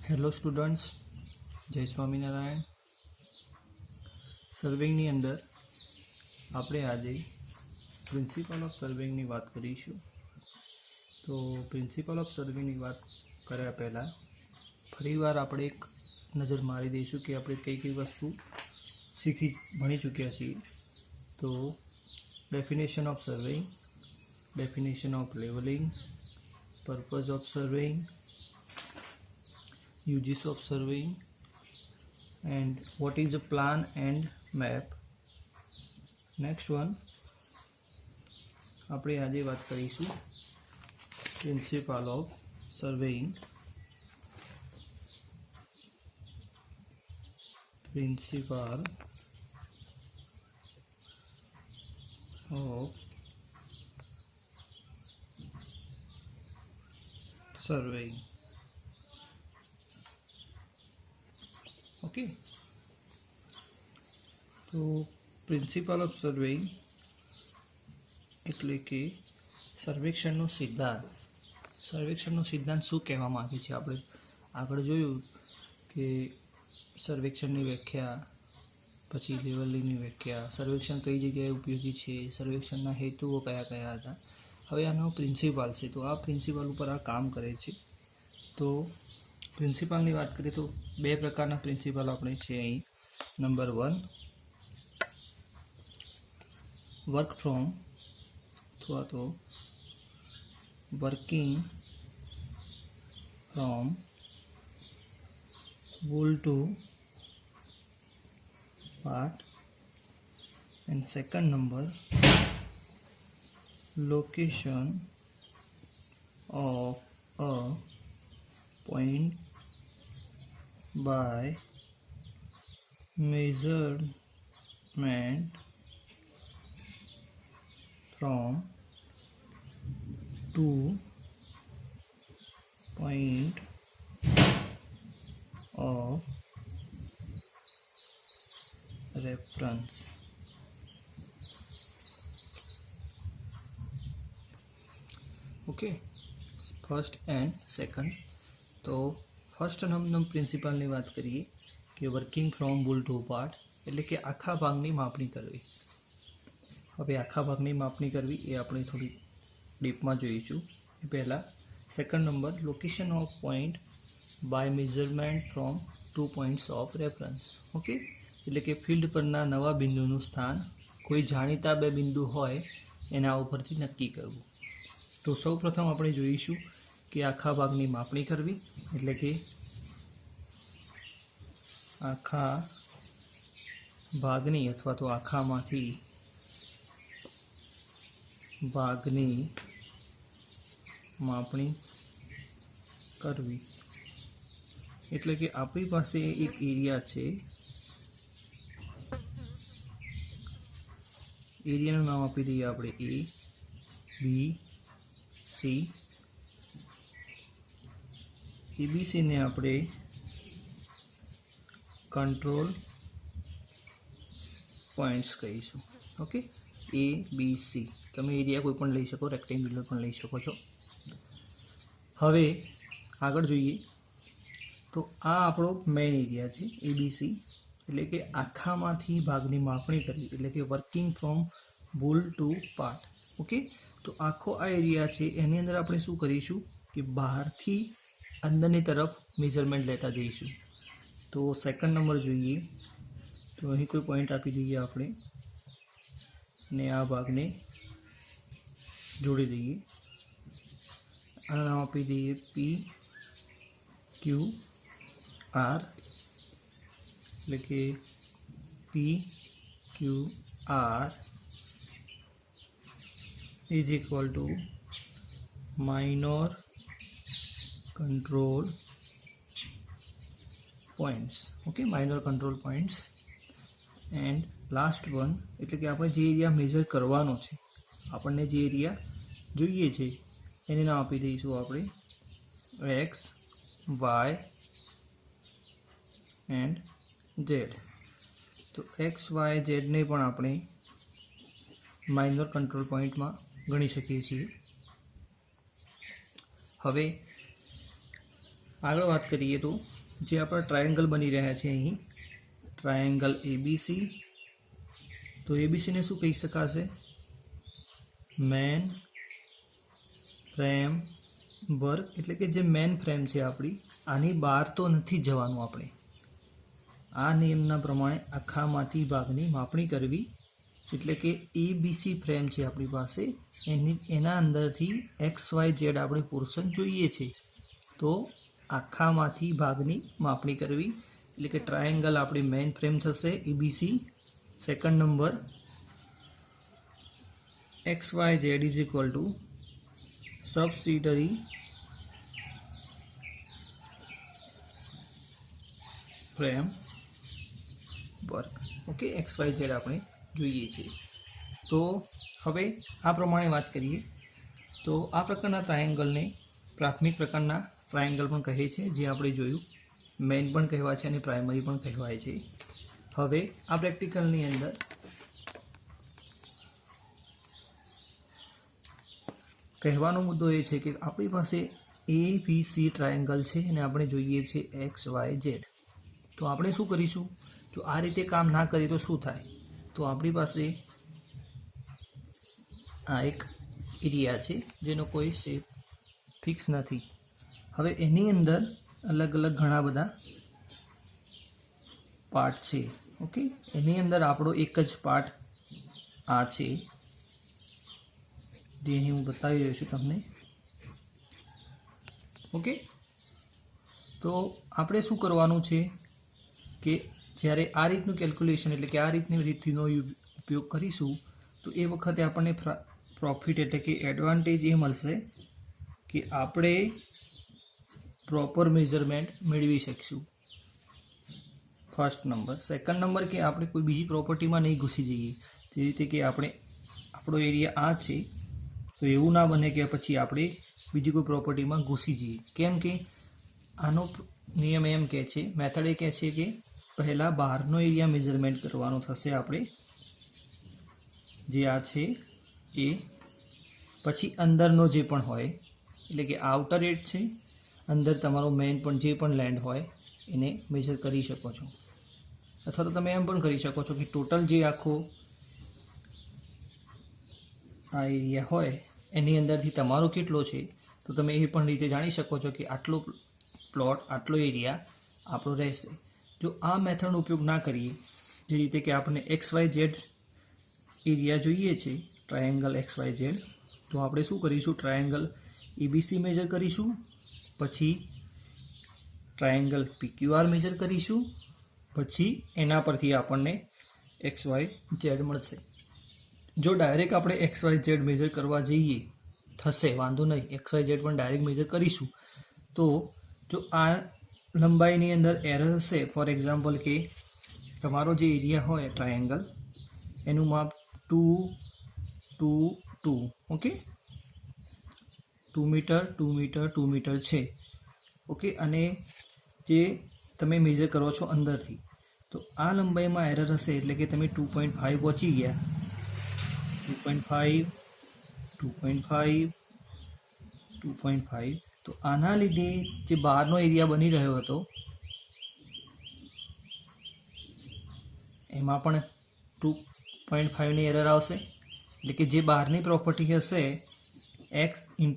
Hello students, જય સ્વામિનારાયણ. સર્વેની અંદર આપણે આજે પ્રિન્સિપલ ઓફ સર્વેની વાત કરીશું. તો પ્રિન્સિપલ ઓફ સર્વેની વાત કર્યા પહેલાં ફરીવાર આપણે એક નજર મારી દઈશું કે આપણે કઈ કઈ વસ્તુ ભણી ચૂક્યા છીએ. તો definition of સર્વેઇંગ, definition of levelling, purpose of સર્વેઇંગ, uses of surveying, and what is a plan and map. Next one આપણે આજે વાત કરીશું principal of સર્વેઇંગ. Principal of સર્વેઇંગ. Okay, તો પ્રિન્સિપલ ઓફ સર્વેઇંગ એટલે કે સર્વેક્ષણનો સિદ્ધાંત. સર્વેક્ષણનો સિદ્ધાંત શું કહેવા માંગે છે? આપણે આગળ જોયું કે સર્વેક્ષણની વ્યાખ્યા, પછી લેવલિંગની વ્યાખ્યા, સર્વેક્ષણ કઈ જગ્યાએ ઉપયોગી છે, સર્વેક્ષણના હેતુઓ કયા કયા હતા. હવે આનો પ્રિન્સિપાલ છે, તો આ પ્રિન્સિપાલ ઉપર આ કામ કરે છે. તો પ્રિન્સિપાલની વાત કરીએ તો બે પ્રકારના પ્રિન્સિપાલ આપણે છે અહીં. નંબર 1 વર્ક ફ્રોમ અથવા તો working from whole to part, and second number location of a point by measurement from 2 point of reference. Okay, first and second. તો ફર્સ્ટ નંબર પ્રિન્સિપલની વાત કરીએ કે working from whole to part, એટલે કે આખા ભાગની માપણી કરવી. હવે આખા ભાગની માપણી કરવી એ આપણે થોડી ડીપમાં જોઈશું. એ પહેલાં second number location of point by measurement from 2 points of reference. Okay, એટલે કે ફિલ્ડ પરના નવા બિંદુનું સ્થાન કોઈ જાણીતા બે બિંદુ હોય એના ઉપરથી નક્કી કરવું. તો સૌ પ્રથમ આપણે જોઈશું કે આખા ભાગની માપણી કરવી એટલે કે આખા ભાગની અથવા તો આખામાંથી ભાગની માપણી કરવી. એટલે કે આપણી પાસે એક એરિયા છે, એરિયાનું નામ આપી દઈએ આપણે A, B, C. ABCને આપણે કંટ્રોલ પોઈન્ટ્સ કહીશું. Okay, ABC. તમે એરિયા કોઈ પણ લઈ શકો, રેક્ટેન્ગ્યુલર પણ લઈ શકો છો. હવે આગળ જોઈએ તો આ આપણો મેઇન એરિયા છે ABC, એટલે કે આખામાંથી ભાગની માપણી કરવી એટલે કે working from whole to part. Okay, તો આખો આ એરિયા છે એની અંદર આપણે શું કરીશું કે બહારથી અંદરની તરફ મેઝરમેન્ટ લેતા જઈશું. તો સેકન્ડ નંબર જોઈએ તો અહીં કોઈ પોઈન્ટ આપી દઈએ આપણે અને આ ભાગને જોડી દઈએ. આનું નામ આપી દઈએ PQR, એટલે કે PQR is equal to minor control points. Okay, minor control points. And last one એટલે કે આપણે જે એરિયા મેઝર કરવાનો છે, આપણને જે એરિયા જોઈએ છે એને નામ આપી દઈશું આપણે X, Y એન્ડ Z. તો એક્સ વાય ઝેડને પણ આપણે માઇનર કંટ્રોલ પોઈન્ટમાં ગણી શકીએ છીએ. હવે આગળ વાત કરીએ તો જે આપણા ટ્રાયેંગલ બની રહ્યા છે અહીં ટ્રાયેંગલ એબીસી, તો એબીસીને શું કહી શકાશે? મેન ફ્રેમ વર્ક, એટલે કે જે મેન ફ્રેમ છે આપણી, આની બહાર તો નથી જવાનું. આપણે આ નિયમના પ્રમાણે આખામાંથી ભાગની માપણી કરવી, એટલે કે એબીસી ફ્રેમ છે આપણી પાસે, એના અંદરથી XYZ આપણે પોર્શન જોઈએ છે, તો આખામાંથી ભાગની માપણી કરવી, એટલે કે ટ્રાયેંગલ આપણી મેઇન ફ્રેમ થશે ABC. Second number XYZ is equal to subsidiary framework. Okay, XYZ આપણે જોઈએ છીએ. તો હવે આ પ્રમાણે વાત કરીએ તો આ પ્રકારના ટ્રાયેંગલને પ્રાથમિક પ્રકારના ટ્રાયેંગલ પણ કહે છે, જે આપણે જોયું. મેઇન પણ કહેવાય છે અને પ્રાઇમરી પણ કહેવાય છે. હવે આ પ્રેક્ટિકલની અંદર કહેવાનો મુદ્દો એ છે કે આપણી પાસે ABC ટ્રાયેંગલ છે અને આપણે જોઈએ છે XYZ. તો આપણે શું કરીશું? જો આ રીતે કામ ના કરીએ તો શું થાય? તો આપણી પાસે આ એક એરિયા છે જેનો કોઈ શેપ ફિક્સ નથી. હવે એની અંદર અલગ અલગ ઘણા બધા પાર્ટ છે. ઓકે, એની અંદર આપણો એક જ પાર્ટ આ છે, જે અહીં હું બતાવી રહ્યો છું તમને. ઓકે, તો આપણે શું કરવાનું છે કે જ્યારે આ રીતનું કેલ્ક્યુલેશન, એટલે કે આ રીતની રીતનો ઉપયોગ કરીશું, તો એ વખતે આપણને પ્રોફિટ એટલે કે એડવાન્ટેજ એ મળશે કે આપણે પ્રોપર મેઝરમેન્ટ મેળવી શકીશું. First number. સેકન્ડ નંબર કે આપણે કોઈ બીજી પ્રોપર્ટીમાં નહીં ઘૂસી જઈએ. જે રીતે કે આપણો એરિયા આ છે, તો એવું ના બને કે પછી આપણે બીજી કોઈ પ્રોપર્ટીમાં ઘૂસી જઈએ. કેમ કે આનો નિયમ એમ કહે છે, મેથડ એ કહે છે કે પહેલાં બહારનો એરિયા મેઝરમેન્ટ કરવાનો થશે આપણે, જે આ છે એ, પછી અંદરનો જે પણ હોય, એટલે કે આઉટર એજ છે, અંદર તમારો મેઇન પણ જે પણ લેન્ડ હોય એને મેઝર કરી શકો છો. અથવા તો તમે એમ પણ કરી શકો છો કે ટોટલ જે આખો આ એરિયા હોય એની અંદરથી તમારો કેટલો છે, તો તમે એ પણ રીતે જાણી શકો છો કે આટલો પ્લોટ, આટલો એરિયા આપણો રહેશે. જો આ મેથડનો ઉપયોગ ના કરીએ, જે રીતે કે આપણને XYZ એરિયા જોઈએ છે, ટ્રાયેંગલ XYZ, તો આપણે શું કરીશું? ટ્રાયેંગલ ABC મેજર કરીશું, પછી ટ્રાયેંગલ PQR મેજર કરીશું, પછી એના પરથી આપણને XYZ મળશે. જો ડાયરેક્ટ આપણે XYZ મેજર કરવા જઈએ, થશે વાંધો નહીં, XYZ પણ ડાયરેક્ટ મેજર કરીશું. તો જો આ લંબાઈની અંદર એરર હશે, ફોર એક્ઝામ્પલ કે તમારો જે એરિયા હોય ટ્રાયેંગલ, એનું માપ 2, 2, 2, ઓકે, 2 મીટર 2 મીટર 2 મીટર છે. ઓકે, અને જે તમે મેજર કરો છો અંદરથી, તો આ લંબાઈમાં એરર હશે, એટલે કે તમે 2.5 પહોંચી ગયા, 2.5, 2.5, 2.5, તો આના લીધે જે બહારનો એરિયા બની રહ્યો હતો એમાં પણ 2.5ની એરર આવશે, એટલે કે જે બહારની પ્રોપર્ટી હશે x ×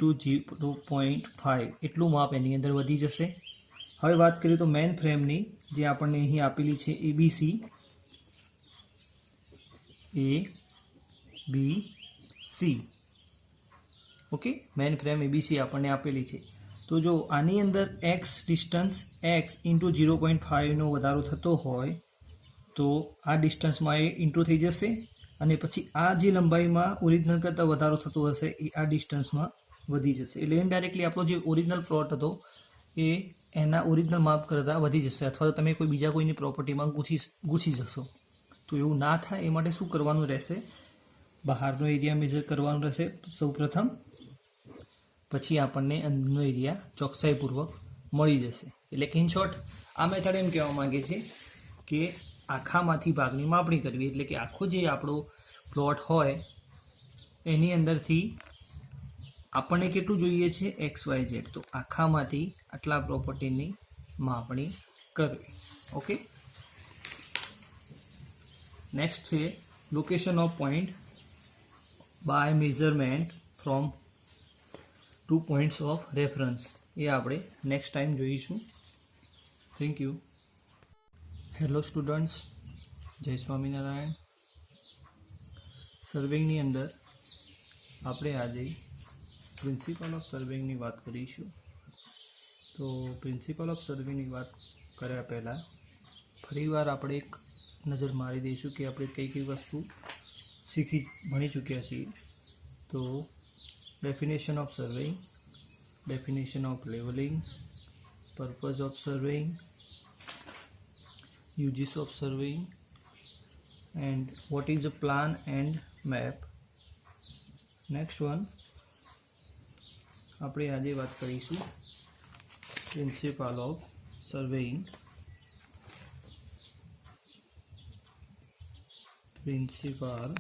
0.5 એટલું માપ એની અંદર વધી જશે. હવે વાત કરીએ તો મેઇન ફ્રેમની, જે આપણને અહીં આપેલી છે ABC, okay, main frame ABC આપણને આપેલી છે. તો જો આની અંદર x ડિસ્ટન્સ x × 0.5નો વધારો થતો હોય, તો આ ડિસ્ટન્સમાં એ ઇન્ટુ થઈ જશે, અને પછી આ જે લંબાઈમાં ઓરિજિનલ કરતાં વધારો થતો હશે એ આ ડિસ્ટન્સમાં વધી જશે. એટલે ઇનડાયરેક્ટલી આપણો જે ઓરિજિનલ પ્લોટ હતો એ એના ઓરિજિનલ માપ કરતાં વધી જશે, અથવા તો તમે કોઈ બીજા કોઈની પ્રોપર્ટીમાં ઘૂસી જશો. તો એવું ના થાય એ માટે શું કરવાનું રહેશે? બહારનો એરિયા મેજર કરવાનો રહેશે સૌપ્રથમ, પછી આપણને અંદરનો એરિયા ચોકસાઈપૂર્વક મળી જશે. એટલે કે ઇન શોર્ટ આ મેથડ એમ કહેવા માંગે છે કે આખામાંથી ભાગની માપણી કરવી, એટલે કે આખો જે આપણો પ્લોટ હોય એની અંદરથી આપણને કેટલું જોઈએ છે XYZ, તો આખામાંથી આટલા પ્રોપર્ટીની માપણી કરવી. ઓકે, નેક્સ્ટ છે location of point by measurement from 2 points of reference. એ આપણે નેક્સ્ટ ટાઈમ જોઈશું. Thank you. હેલો સ્ટુડન્ટ્સ, જય સ્વામિનારાયણ. સર્વેની અંદર આપણે આજે પ્રિન્સિપલ ઓફ સર્વેની વાત કરીશું. તો પ્રિન્સિપલ ઓફ સર્વેની વાત કર્યા પહેલાં ફરીવાર આપણે એક નજર મારી દઈશું કે આપણે કઈ કઈ વસ્તુ ભણી ચૂક્યા છીએ. તો definition of સર્વેઇંગ, definition of levelling, purpose of સર્વેઇંગ, uses of surveying, and what is a plan and map. Next one આપણે આજે વાત કરીશું principal of સર્વેઇંગ. Principal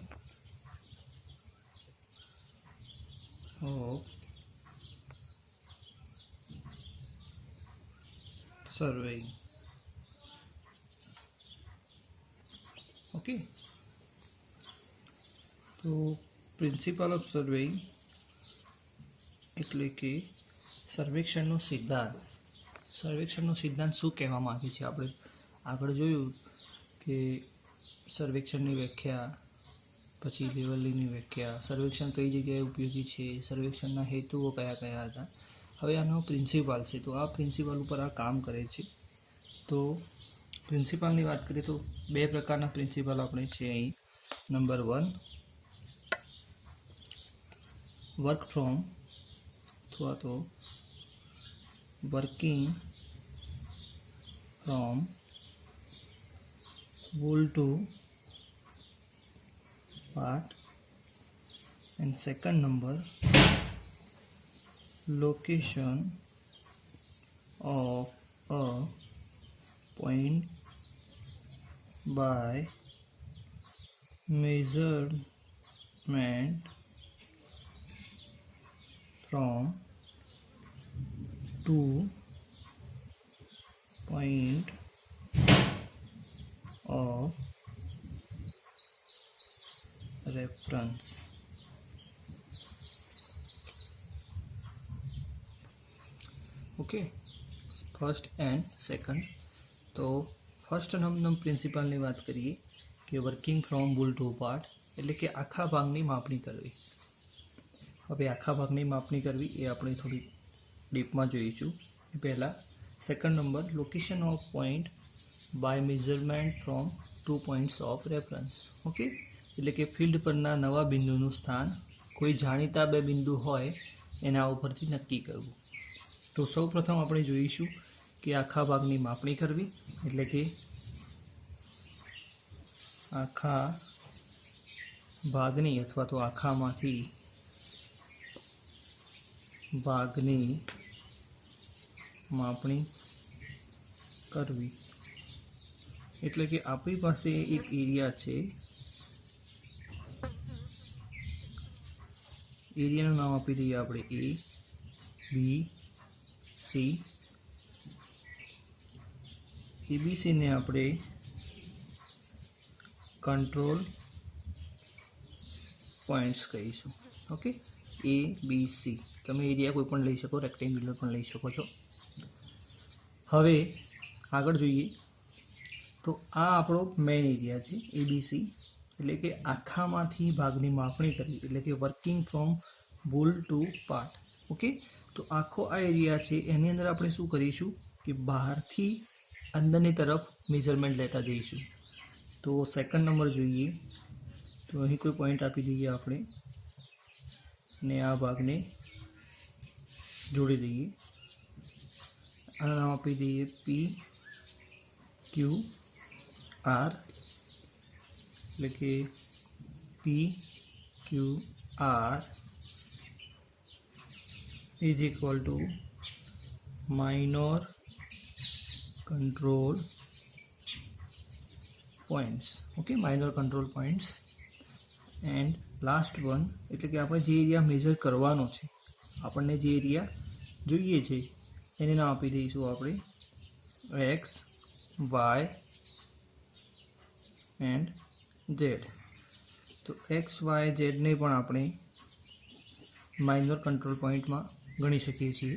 of સર્વેઇંગ. Okay, તો પ્રિન્સિપલ ઓફ સર્વેઇંગ એટલે કે સર્વેક્ષણનો સિદ્ધાંત. સર્વેક્ષણનો સિદ્ધાંત શું કહેવા માંગે છે? આપણે આગળ જોયું કે સર્વેક્ષણની વ્યાખ્યા, પછી લેવલિંગની વ્યાખ્યા, સર્વેક્ષણ કઈ જગ્યાએ ઉપયોગી છે, સર્વેક્ષણના હેતુઓ કયા કયા હતા. હવે આનો પ્રિન્સિપાલ છે, તો આ પ્રિન્સિપાલ ઉપર આ કામ કરે છે. તો પ્રિન્સિપાલની વાત કરીએ તો બે પ્રકારના પ્રિન્સિપાલ આપણે છે અહીં. નંબર 1 વર્ક ફ્રોમ અથવા તો working from whole to part, and second number location of a point by measurement from 2 point of reference. Okay, first and second. તો ફર્સ્ટ નંબર પ્રિન્સિપાલની વાત કરીએ કે working from whole to part, એટલે કે આખા ભાગની માપણી કરવી. હવે આખા ભાગની માપણી કરવી એ આપણે થોડી ડીપમાં જોઈશું. એ પહેલાં second number location of point by measurement from 2 points of reference. Okay, એટલે કે ફિલ્ડ પરના નવા બિંદુનું સ્થાન કોઈ જાણીતા બે બિંદુ હોય એના ઉપરથી નક્કી કરવું. તો સૌ પ્રથમ આપણે જોઈશું કે આખા ભાગની માપણી કરવી એટલે કે આખા ભાગની અથવા તો આખામાંથી ભાગની માપણી કરવી. એટલે કે આપણી પાસે એક એરિયા છે, એરિયાનું નામ આપી દઈએ આપણે A, B, C. ABC ને આપણે કંટ્રોલ પોઈન્ટ્સ કહીશું. Okay, ABC. તમે એરિયા કોઈ પણ લઈ શકો, રેક્ટેન્ગ્યુલર પણ લઈ શકો છો. હવે આગળ જોઈએ તો આ આપણો મેઇન એરિયા છે ABC, એટલે કે આખામાંથી ભાગની માપણી કરવી એટલે કે working from whole to part. Okay, તો આખો આ એરિયા છે એની અંદર આપણે શું કરીશું કે બહારથી અંદરની તરફ મેઝરમેન્ટ લેતા જઈશું. તો સેકન્ડ નંબર જોઈએ તો અહીં કોઈ પોઈન્ટ આપી દઈએ આપણે ને આ ભાગને જોડી દઈએ. આનું નામ આપી દઈએ PQR, એટલે કે PQR is equal to minor control points. Okay, minor control points. And last one એટલે કે આપણે જે એરિયા મેઝર કરવાનો છે આપણને જે એરિયા જોઈએ છે એને નામ આપી દઈશું આપણે એક્સ વાય એન્ડ ઝેડ. તો એક્સ વાય ઝેડને પણ આપણે માઇનર કંટ્રોલ પોઈન્ટમાં ગણી શકીએ છીએ.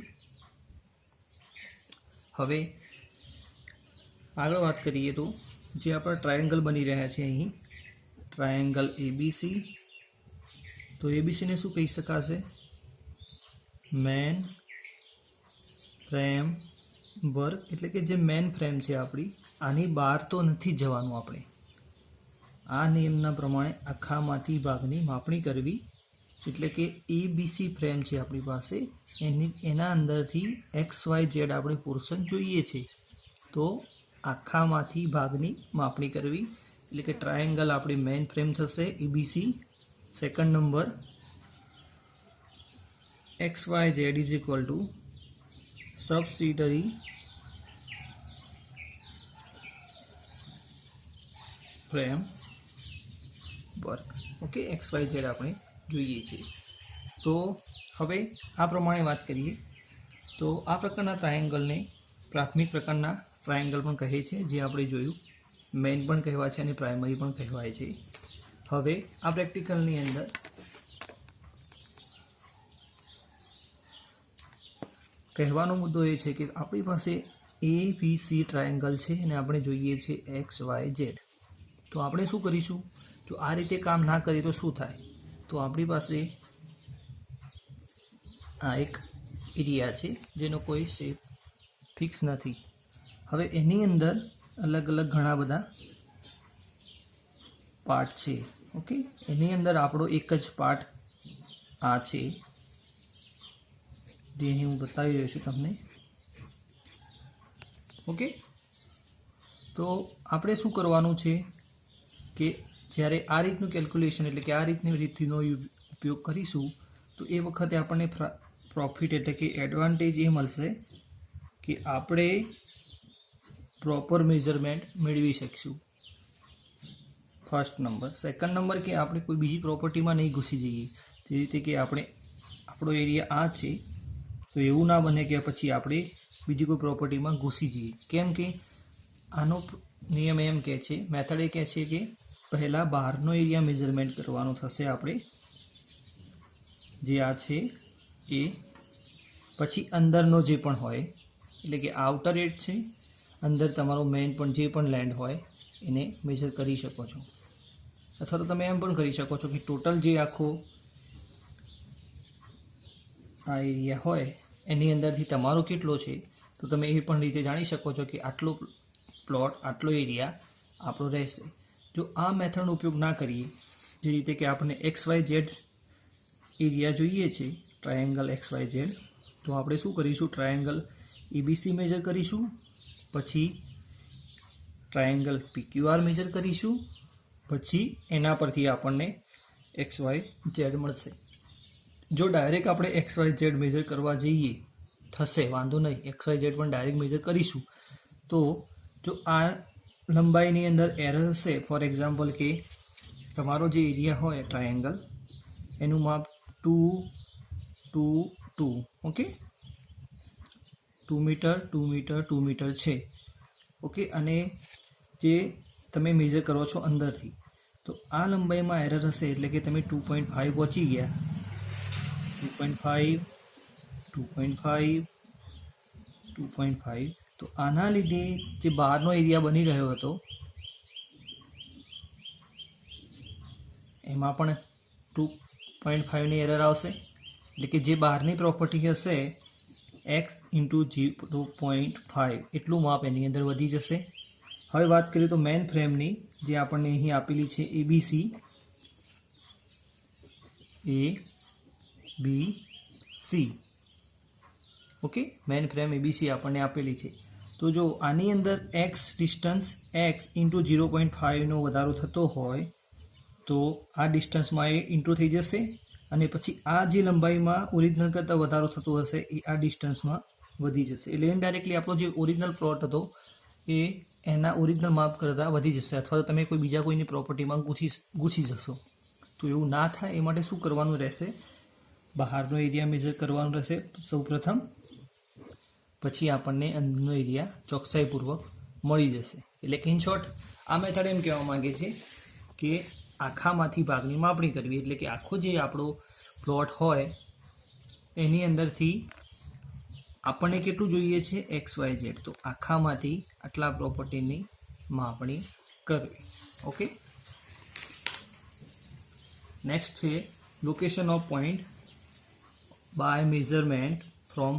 હવે આગળ વાત કરીએ તો જે આપણા ટ્રાયેંગલ બની રહ્યા છે અહીં ટ્રાયેંગલ એબીસી, તો એબીસીને શું કહી શકાશે? મેન ફ્રેમ વર્ક, એટલે કે જે મેન ફ્રેમ છે આપણી, આની બહાર તો નથી જવાનું. આપણે આ નિયમના પ્રમાણે આખામાંથી ભાગની માપણી કરવી, એટલે કે એબીસી ફ્રેમ છે આપણી પાસે, એના અંદરથી એક્સ વાય ઝેડ આપણે પોર્શન જોઈએ છે. તો આખામાંથી ભાગની માપણી કરવી, એટલે કે ટ્રાયેંગલ આપણી મેઇન ફ્રેમ થશે ABC. Second number X Y Z is equal to subsidiary framework. Okay, X Y Z આપણે જોઈએ છે. તો હવે આ પ્રમાણે વાત કરીએ તો આ પ્રકારના ટ્રાયેંગલને પ્રાથમિક પ્રકારના ટ્રાયેંગલ પણ કહે છે, જે આપણે જોયું. મેઇન પણ કહેવાય છે અને પ્રાઇમરી પણ કહેવાય છે. હવે આ પ્રેક્ટિકલની અંદર કહેવાનો મુદ્દો એ છે કે આપણી પાસે ABC ટ્રાયેંગલ છે અને આપણે જોઈએ છે એક્સ વાય ઝેડ. તો આપણે શું કરીશું? જો આ રીતે કામ ના કરીએ તો શું થાય? તો આપણી પાસે આ એક એરિયા છે જેનો કોઈ શેપ ફિક્સ નથી. હવે એની અંદર અલગ અલગ ઘણા બધા પાર્ટ છે. ઓકે, એની અંદર આપણો એક જ પાર્ટ આ છે, જે અહીં હું બતાવી રહ્યો છું તમને. ઓકે, તો આપણે શું કરવાનું છે કે જ્યારે આ રીતનું કેલ્ક્યુલેશન, એટલે કે આ રીતની રીતનો ઉપયોગ કરીશું, તો એ વખતે આપણને પ્રોફિટ એટલે કે એડવાન્ટેજ એ મળશે કે આપણે પ્રોપર મેઝરમેન્ટ મેળવી શકીશું. First number. સેકન્ડ નંબર કે આપણે કોઈ બીજી પ્રોપર્ટીમાં નહીં ઘૂસી જઈએ. જે રીતે કે આપણો એરિયા આ છે, તો એવું ના બને કે પછી આપણે બીજી કોઈ પ્રોપર્ટીમાં ઘૂસી જઈએ. કેમ કે આનો નિયમ એમ કહે છે, મેથડ એ કહે છે કે પહેલાં બહારનો એરિયા મેઝરમેન્ટ કરવાનો થશે આપણે, જે આ છે એ, પછી અંદરનો જે પણ હોય, એટલે કે આઉટર એજ છે, અંદર તમારો મેઇન પણ જે પણ લેન્ડ હોય એને મેઝર કરી શકો છો. અથવા તો તમે એમ પણ કરી શકો છો કે ટોટલ જે આખો આ એરિયા હોય એની અંદરથી તમારો કેટલો છે, તો તમે એ પણ રીતે જાણી શકો છો કે આટલો પ્લોટ, આટલો એરિયા આપણો રહેશે. જો આ મેથડનો ઉપયોગ ના કરીએ, જે રીતે કે આપણે એક્સ વાય ઝેડ એરિયા જોઈએ છે, ટ્રાયેંગલ એક્સ વાય ઝેડ, તો આપણે શું કરીશું? ટ્રાયેંગલ એબીસી મેજર કરીશું, પછી ટ્રાયેંગલ PQR મેજર કરીશું, પછી એના પરથી આપણને એક્સ વાય ઝેડ મળશે. જો ડાયરેક્ટ આપણે એક્સ વાય ઝેડ મેજર કરવા જઈએ, થશે વાંધો નહીં, એક્સ વાય ઝેડ પણ ડાયરેક્ટ મેજર કરીશું. તો જો આ લંબાઈની અંદર એરર હશે, ફોર એક્ઝામ્પલ કે તમારો જે એરિયા હોય ટ્રાયેંગલ, એનું માપ 2, 2, 2, ઓકે, 2 મીટર 2 મીટર 2 મીટર છે. ઓકે, અને જે તમે મેજર કરો છો અંદરથી, તો આ લંબાઈમાં એરર હશે, એટલે કે તમે 2.5 પહોંચી ગયા, 2.5, 2.5, 2.5, તો આના લીધે જે બહારનો એરિયા બની રહ્યો હતો એમાં પણ 2.5ની એરર આવશે. એટલે કે જે બહારની પ્રોપર્ટી હશે x × 0.5 એટલું માપ એની અંદર વધી જશે. હવે વાત કરીએ તો મેન ફ્રેમની, જે આપણને અહીં આપેલી છે ABC, okay, main frame ABC આપણને આપેલી છે. તો જો આની અંદર x ડિસ્ટન્સ x × 0.5નો વધારો થતો હોય, તો આ ડિસ્ટન્સમાં એ ઇન્ટુ થઈ જશે, અને પછી આ જે લંબાઈમાં ઓરિજિનલ કરતાં વધારો થતો હશે એ આ ડિસ્ટન્સમાં વધી જશે. એટલે ઇનડાયરેક્ટલી આપણો જે ઓરિજિનલ પ્લોટ હતો એ એના ઓરિજિનલ માપ કરતાં વધી જશે, અથવા તો તમે કોઈ બીજા કોઈની પ્રોપર્ટીમાં ઘૂસી જશો. તો એવું ના થાય એ માટે શું કરવાનું રહેશે? બહારનો એરિયા મેજર કરવાનો રહેશે સૌપ્રથમ, પછી આપણને અંદરનો એરિયા ચોકસાઈપૂર્વક મળી જશે. એટલે કે ઇન શોર્ટ આ મેથડ એમ કહેવા માંગે છે કે આખામાંથી ભાગની માપણી કરવી, એટલે કે આખો જે આપણો પ્લોટ હોય એની અંદરથી આપણને કેટલું જોઈએ છે XYZ, તો આખામાંથી આટલા પ્રોપર્ટીની માપણી કરવી. ઓકે, નેક્સ્ટ છે location of point by measurement from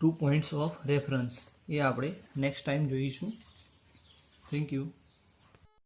2 points of reference. એ આપણે નેક્સ્ટ ટાઈમ જોઈશું. Thank you.